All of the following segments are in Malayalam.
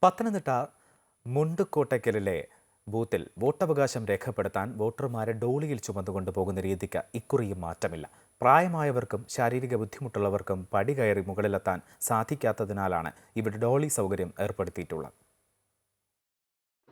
പത്തനംതിട്ട മുണ്ടുകോട്ടയ്ക്കലിലെ ബൂത്തിൽ വോട്ടവകാശം രേഖപ്പെടുത്താൻ വോട്ടർമാരെ ഡോളിയിൽ ചുമന്നുകൊണ്ട് പോകുന്ന രീതിക്ക് ഇക്കുറിയും മാറ്റമില്ല. പ്രായമായവർക്കും ശാരീരിക ബുദ്ധിമുട്ടുള്ളവർക്കും പടി കയറി മുകളിലെത്താൻ സാധിക്കാത്തതിനാലാണ് ഇവിടെ ഡോളി സൗകര്യം ഏർപ്പെടുത്തിയിട്ടുള്ളത്.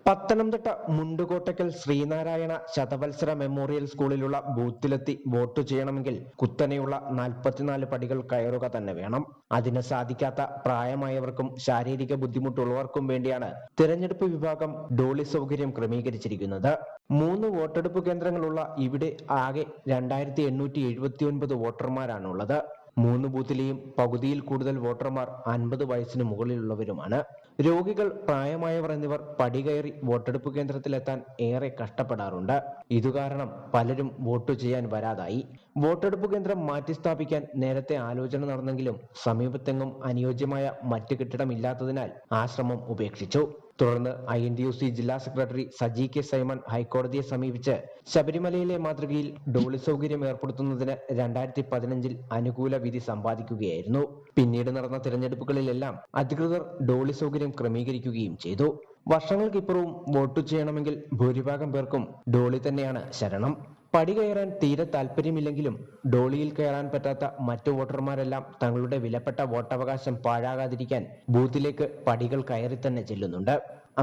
പത്തനംതിട്ട മുണ്ടുകോട്ടയ്ക്കൽ ശ്രീനാരായണ ശതവത്സര മെമ്മോറിയൽ സ്കൂളിലുള്ള ബൂത്തിലെത്തി വോട്ട് ചെയ്യണമെങ്കിൽ കുത്തനെയുള്ള 44 പടികൾ കയറുക തന്നെ വേണം. അതിന് സാധിക്കാത്ത പ്രായമായവർക്കും ശാരീരിക ബുദ്ധിമുട്ടുള്ളവർക്കും വേണ്ടിയാണ് തിരഞ്ഞെടുപ്പ് വിഭാഗം ഡോളി സൗകര്യം ക്രമീകരിച്ചിരിക്കുന്നത്. 3 വോട്ടെടുപ്പ് കേന്ദ്രങ്ങളുള്ള ഇവിടെ ആകെ 2879 വോട്ടർമാരാണുള്ളത്. 3 ബൂത്തിലെയും പകുതിയിൽ കൂടുതൽ വോട്ടർമാർ 50 വയസ്സിന് മുകളിലുള്ളവരുമാണ്. രോഗികൾ, പ്രായമായവർ എന്നിവർ പടികയറി വോട്ടെടുപ്പ് കേന്ദ്രത്തിലെത്താൻ ഏറെ കഷ്ടപ്പെടാറുണ്ട്. ഇതുകാരണം പലരും വോട്ട് ചെയ്യാൻ വരാതായി. വോട്ടെടുപ്പ് കേന്ദ്രം മാറ്റിസ്ഥാപിക്കാൻ നേരത്തെ ആലോചന നടന്നെങ്കിലും സമീപത്തെങ്ങും അനുയോജ്യമായ മറ്റ് കെട്ടിടമില്ലാത്തതിനാൽ ആ ശ്രമം ഉപേക്ഷിച്ചു. തുടർന്ന് INTUC ജില്ലാ സെക്രട്ടറി സജി കെ സൈമൺ ഹൈക്കോടതിയെ സമീപിച്ച് ശബരിമലയിലെ മാതൃകയിൽ ഡോളി സൗകര്യം ഏർപ്പെടുത്തുന്നതിന് 2015 അനുകൂല വിധി സമ്പാദിക്കുകയായിരുന്നു. പിന്നീട് നടന്ന തിരഞ്ഞെടുപ്പുകളിലെല്ലാം അധികൃതർ ഡോളി സൗകര്യം ക്രമീകരിക്കുകയും ചെയ്തു. വർഷങ്ങൾക്കിപ്പുറവും വോട്ട് ചെയ്യണമെങ്കിൽ ഭൂരിഭാഗം പേർക്കും ഡോളി തന്നെയാണ് ശരണം. പടി കയറാൻ തീരെ താല്പര്യമില്ലെങ്കിലും ഡോളിയിൽ കയറാൻ പറ്റാത്ത മറ്റു വോട്ടർമാരെല്ലാം തങ്ങളുടെ വിലപ്പെട്ട വോട്ടവകാശം പാഴാകാതിരിക്കാൻ ബൂത്തിലേക്ക് പടികൾ കയറി തന്നെ ചെല്ലുന്നുണ്ട്.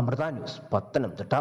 അമൃത ന്യൂസ്, പത്തനംതിട്ട.